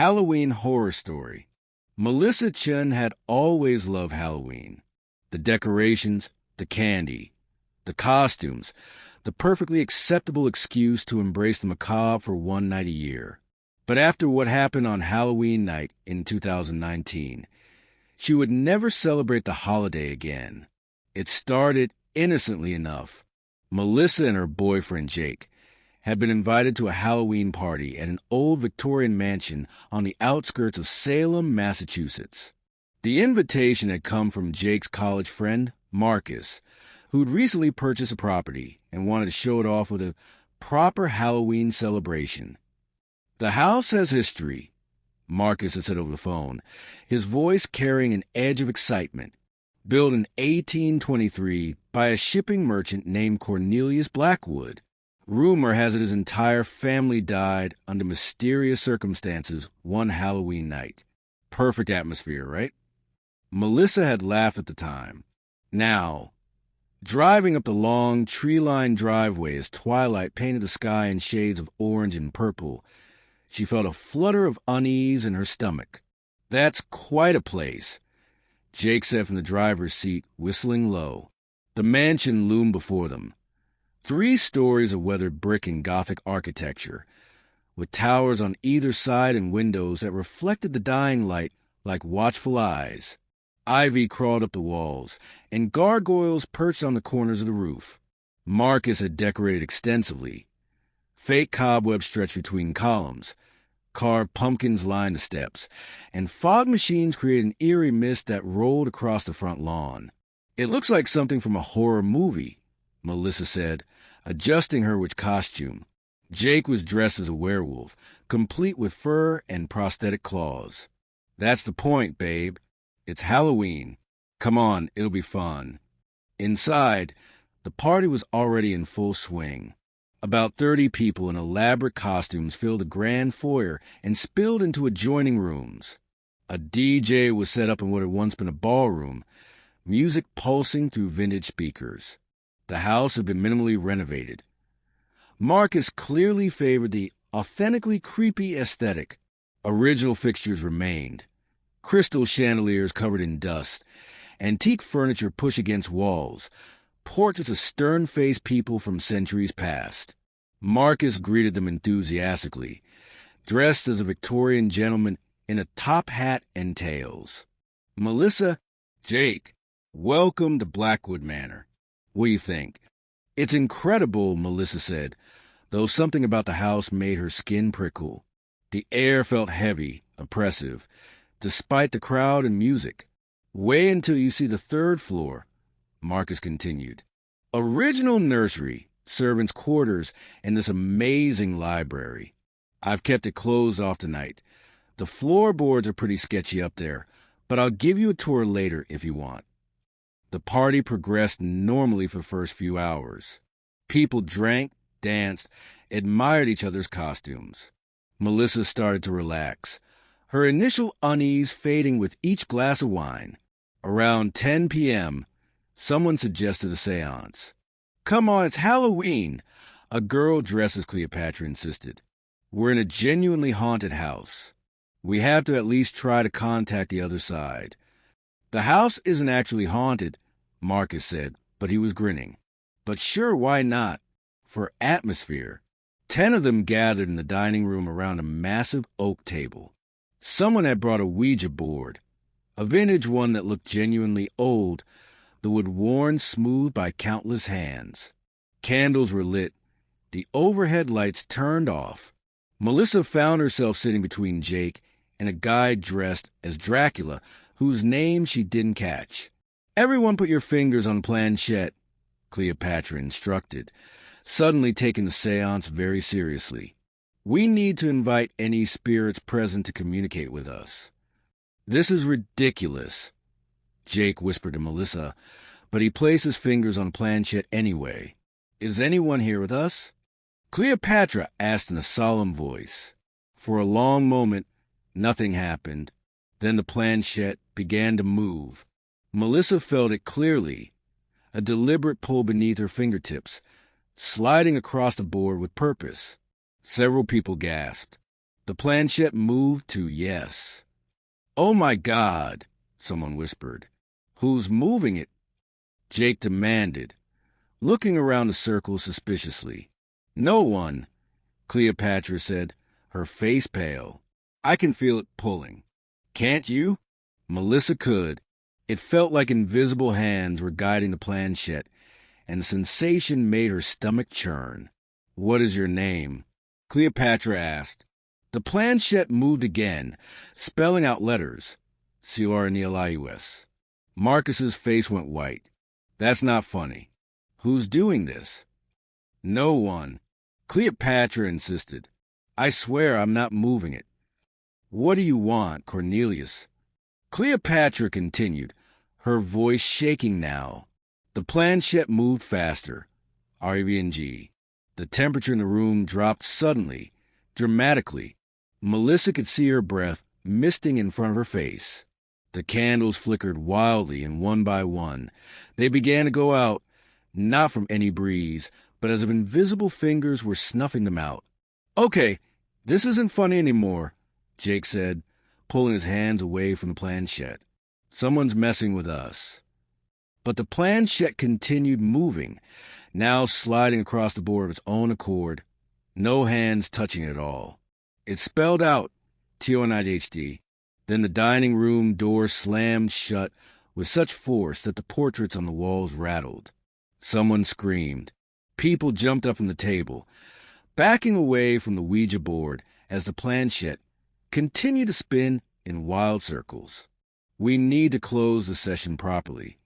Halloween horror story. Melissa Chen had always loved Halloween. The decorations, the candy, the costumes, the perfectly acceptable excuse to embrace the macabre for one night a year. But after what happened on Halloween night in 2019, she would never celebrate the holiday again. It started innocently enough. Melissa and her boyfriend Jake had been invited to a Halloween party at an old Victorian mansion on the outskirts of Salem, Massachusetts. The invitation had come from Jake's college friend, Marcus, who'd recently purchased a property and wanted to show it off with a proper Halloween celebration. The house has history, Marcus had said over the phone, his voice carrying an edge of excitement. Built in 1823 by a shipping merchant named Cornelius Blackwood. Rumor has it his entire family died under mysterious circumstances one Halloween night. Perfect atmosphere, right? Melissa had laughed at the time. Now, driving up the long, tree-lined driveway as twilight painted the sky in shades of orange and purple, she felt a flutter of unease in her stomach. That's quite a place, Jake said from the driver's seat, whistling low. The mansion loomed before them. 3 stories of weathered brick and Gothic architecture, with towers on either side and windows that reflected the dying light like watchful eyes. Ivy crawled up the walls, and gargoyles perched on the corners of the roof. Marcus had decorated extensively. Fake cobwebs stretched between columns. Carved pumpkins lined the steps, and fog machines created an eerie mist that rolled across the front lawn. "It looks like something from a horror movie," Melissa said, adjusting her witch costume. Jake was dressed as a werewolf, complete with fur and prosthetic claws. "That's the point, babe. It's Halloween. Come on, it'll be fun." Inside, the party was already in full swing. About 30 people in elaborate costumes filled a grand foyer and spilled into adjoining rooms. A DJ was set up in what had once been a ballroom, music pulsing through vintage speakers. The house had been minimally renovated. Marcus clearly favored the authentically creepy aesthetic. Original fixtures remained. Crystal chandeliers covered in dust, antique furniture pushed against walls, portraits of stern-faced people from centuries past. Marcus greeted them enthusiastically, dressed as a Victorian gentleman in a top hat and tails. "Melissa, Jake, welcome to Blackwood Manor. What do you think?" "It's incredible," Melissa said, though something about the house made her skin prickle. The air felt heavy, oppressive, despite the crowd and music. "Wait until you see the 3rd floor," Marcus continued. "Original nursery, servants' quarters, and this amazing library. I've kept it closed off tonight. The floorboards are pretty sketchy up there, but I'll give you a tour later if you want." The party progressed normally for the first few hours. People drank, danced, admired each other's costumes. Melissa started to relax, her initial unease fading with each glass of wine. Around 10 p.m., someone suggested a séance. "Come on, it's Halloween," a girl dressed as Cleopatra insisted. "We're in a genuinely haunted house. We have to at least try to contact the other side." "The house isn't actually haunted," Marcus said, but he was grinning. "But sure, why not? For atmosphere." 10 of them gathered in the dining room around a massive oak table. Someone had brought a Ouija board, a vintage one that looked genuinely old, the wood worn smooth by countless hands. Candles were lit, the overhead lights turned off. Melissa found herself sitting between Jake and a guy dressed as Dracula, whose name she didn't catch. "Everyone put your fingers on the planchette," Cleopatra instructed, suddenly taking the séance very seriously. "We need to invite any spirits present to communicate with us." "This is ridiculous," Jake whispered to Melissa, but he placed his fingers on the planchette anyway. "Is anyone here with us?" Cleopatra asked in a solemn voice. For a long moment, nothing happened. Then the planchette began to move. Melissa felt it clearly, a deliberate pull beneath her fingertips, sliding across the board with purpose. Several people gasped. The planchette moved to yes. "Oh my God," someone whispered. "Who's moving it?" Jake demanded, looking around the circle suspiciously. "No one," Cleopatra said, her face pale. "I can feel it pulling." "Can't you?" Melissa could. It felt like invisible hands were guiding the planchette, and the sensation made her stomach churn. "What is your name?" Cleopatra asked. The planchette moved again, spelling out letters. Cornelius. Marcus's face went white. "That's not funny. Who's doing this?" "No one." Cleopatra insisted. "I swear I'm not moving it." "What do you want, Cornelius?" Cleopatra continued, her voice shaking now. The planchette moved faster. RVNG. The temperature in the room dropped suddenly, dramatically. Melissa could see her breath misting in front of her face. The candles flickered wildly, and one by one, they began to go out, not from any breeze, but as if invisible fingers were snuffing them out. "Okay, this isn't funny anymore," Jake said, pulling his hands away from the planchette. "Someone's messing with us." But the planchette continued moving, now sliding across the board of its own accord, no hands touching it at all. It spelled out TONIHD. Then the dining room door slammed shut with such force that the portraits on the walls rattled. Someone screamed. People jumped up from the table, backing away from the Ouija board as the planchette continued to spin in wild circles. "We need to close the session properly,"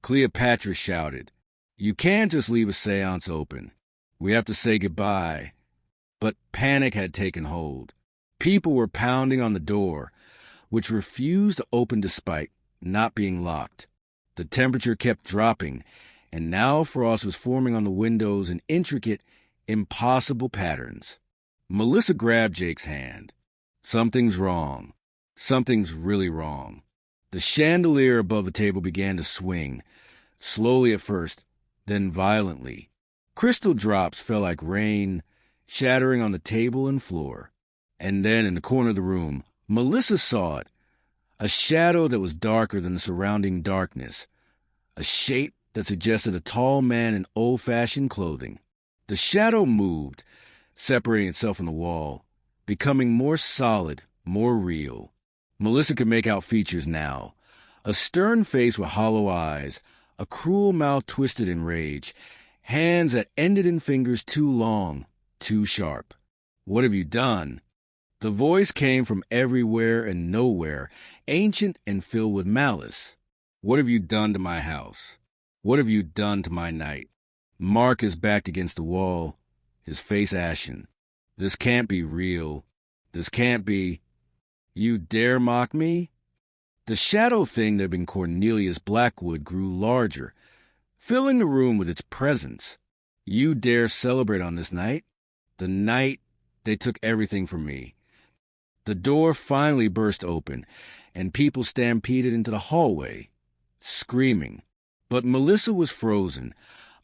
Cleopatra shouted. "You can't just leave a séance open. We have to say goodbye." But panic had taken hold. People were pounding on the door, which refused to open despite not being locked. The temperature kept dropping, and now frost was forming on the windows in intricate, impossible patterns. Melissa grabbed Jake's hand. "Something's wrong. Something's really wrong." The chandelier above the table began to swing, slowly at first, then violently. Crystal drops fell like rain, shattering on the table and floor. And then, in the corner of the room, Melissa saw it, a shadow that was darker than the surrounding darkness, a shape that suggested a tall man in old-fashioned clothing. The shadow moved, separating itself from the wall, becoming more solid, more real. Melissa could make out features now, a stern face with hollow eyes, a cruel mouth twisted in rage, hands that ended in fingers too long, too sharp. "What have you done?" The voice came from everywhere and nowhere, ancient and filled with malice. "What have you done to my house? What have you done to my night?" Marcus backed against the wall, his face ashen. "This can't be real. This can't be. You dare mock me?" The shadow thing that had been Cornelius Blackwood grew larger, filling the room with its presence. "You dare celebrate on this night? The night they took everything from me." The door finally burst open, and people stampeded into the hallway, screaming. But Melissa was frozen,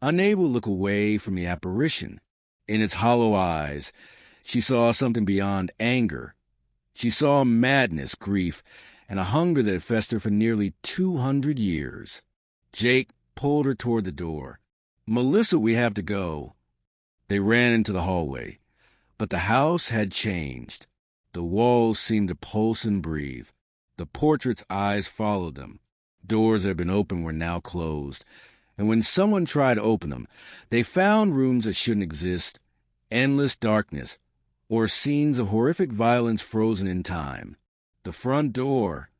unable to look away from the apparition. In its hollow eyes, she saw something beyond anger. She saw madness, grief, and a hunger that had festered for nearly 200 years. Jake pulled her toward the door. "Melissa, we have to go." They ran into the hallway, but the house had changed. The walls seemed to pulse and breathe. The portrait's eyes followed them. Doors that had been open were now closed, and when someone tried to open them, they found rooms that shouldn't exist, endless darkness, or scenes of horrific violence frozen in time. "The front door!"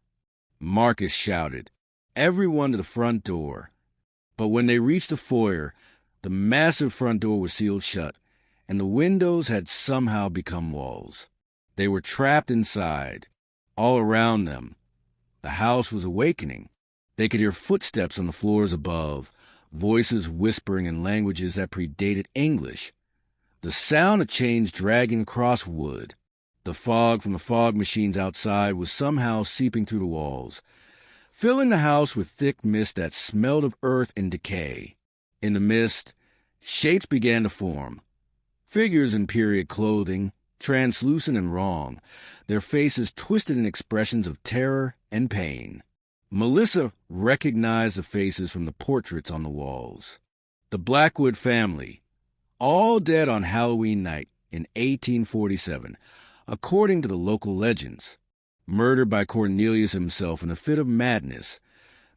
Marcus shouted. Everyone to the front door. But when they reached the foyer, the massive front door was sealed shut, and the windows had somehow become walls. They were trapped inside. All around them, the house was awakening. They could hear footsteps on the floors above, voices whispering in languages that predated English. The sound of chains dragging across wood. The fog from the fog machines outside was somehow seeping through the walls, filling the house with thick mist that smelled of earth and decay. In the mist, shapes began to form. Figures in period clothing, translucent and wrong, their faces twisted in expressions of terror and pain. Melissa recognized the faces from the portraits on the walls. The Blackwood family, all dead on Halloween night in 1847, according to the local legends. Murdered by Cornelius himself in a fit of madness,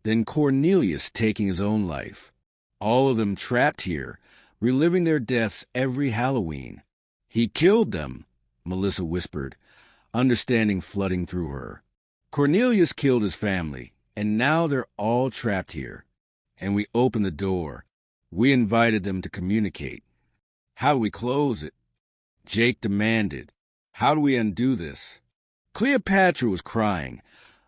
then Cornelius taking his own life. All of them trapped here, reliving their deaths every Halloween. "He killed them," Melissa whispered, understanding flooding through her. "Cornelius killed his family, and now they're all trapped here. And we opened the door. We invited them to communicate. How do we close it?" Jake demanded. "How do we undo this?" Cleopatra was crying,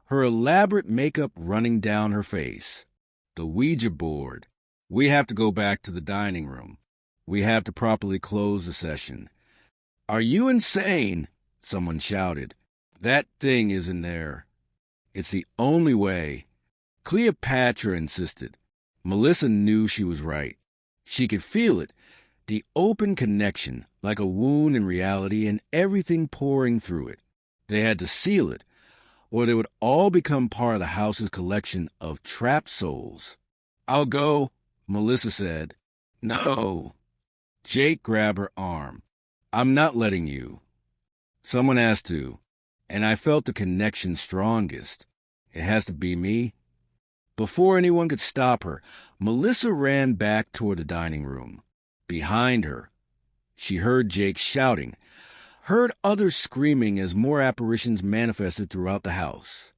her elaborate makeup running down her face. "The Ouija board. We have to go back to the dining room. We have to properly close the session." "Are you insane?" someone shouted. "That thing isn't there. It's the only way." Cleopatra insisted. Melissa knew she was right. She could feel it, the open connection, like a wound in reality and everything pouring through it. They had to seal it, or they would all become part of the house's collection of trapped souls. "I'll go," Melissa said. "No." Jake grabbed her arm. "I'm not letting you. Someone has to, and I felt the connection strongest. It has to be me." Before anyone could stop her, Melissa ran back toward the dining room. Behind her, she heard Jake shouting, heard others screaming as more apparitions manifested throughout the house.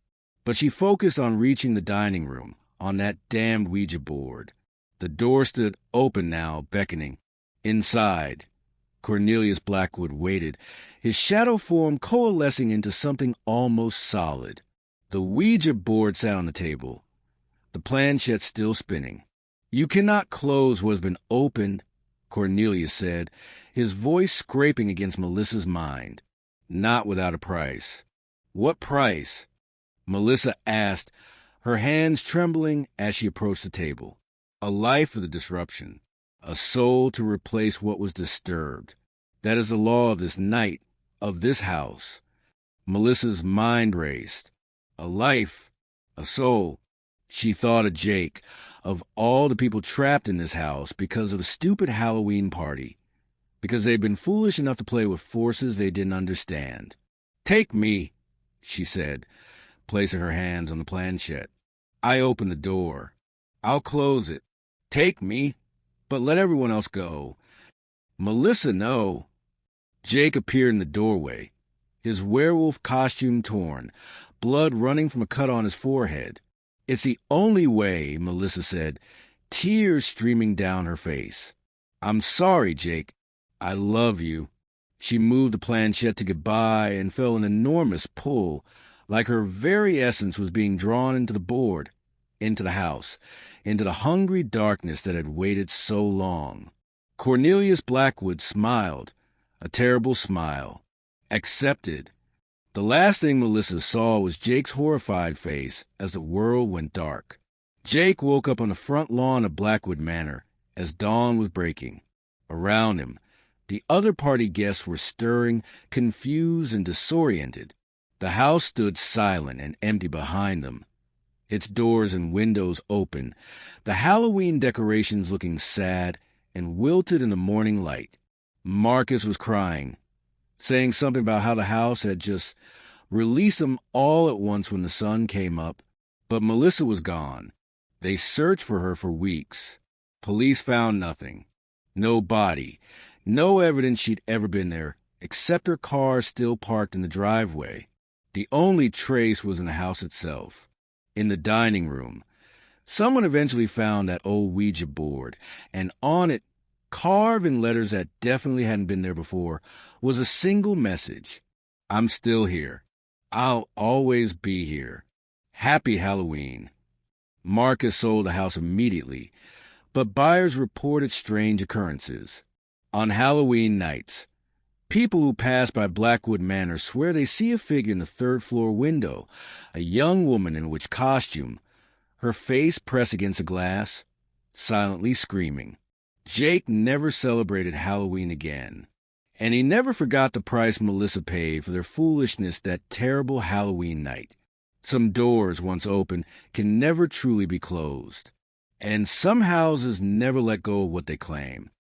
But she focused on reaching the dining room, on that damned Ouija board. The door stood open now, beckoning. Inside, Cornelius Blackwood waited, his shadow form coalescing into something almost solid. The Ouija board sat on the table, the planchette still spinning. "You cannot close what has been opened," Cornelius said, his voice scraping against Melissa's mind. "Not without a price." "What price?" Melissa asked, her hands trembling as she approached the table. "A life for the disruption, a soul to replace what was disturbed. That is the law of this night, of this house." Melissa's mind raced. A life, a soul. She thought of Jake, of all the people trapped in this house because of a stupid Halloween party, because they'd been foolish enough to play with forces they didn't understand. "Take me," she said, placing her hands on the planchette. "I open the door. I'll close it. Take me, but let everyone else go." "Melissa, no." Jake appeared in the doorway, his werewolf costume torn, blood running from a cut on his forehead. "It's the only way," Melissa said, tears streaming down her face. "I'm sorry, Jake. I love you." She moved the planchette to goodbye and felt an enormous pull, like her very essence was being drawn into the board, into the house, into the hungry darkness that had waited so long. Cornelius Blackwood smiled, a terrible smile. Accepted. The last thing Melissa saw was Jake's horrified face as the world went dark. Jake woke up on the front lawn of Blackwood Manor as dawn was breaking. Around him, the other party guests were stirring, confused and disoriented. The house stood silent and empty behind them, its doors and windows open, the Halloween decorations looking sad and wilted in the morning light. Marcus was crying, saying something about how the house had just released them all at once when the sun came up. But Melissa was gone. They searched for her for weeks. Police found nothing. No body. No evidence she'd ever been there, except her car still parked in the driveway. The only trace was in the house itself, in the dining room. Someone eventually found that old Ouija board, and on it, carved in letters that definitely hadn't been there before, was a single message. "I'm still here. I'll always be here. Happy Halloween." Marcus sold the house immediately, but buyers reported strange occurrences. On Halloween nights, people who pass by Blackwood Manor swear they see a figure in the third-floor window, a young woman in a witch costume, her face pressed against a glass, silently screaming. Jake never celebrated Halloween again, And he never forgot the price Melissa paid for their foolishness that terrible Halloween night. Some doors, once open, can never truly be closed. And some houses never let go of what they claim.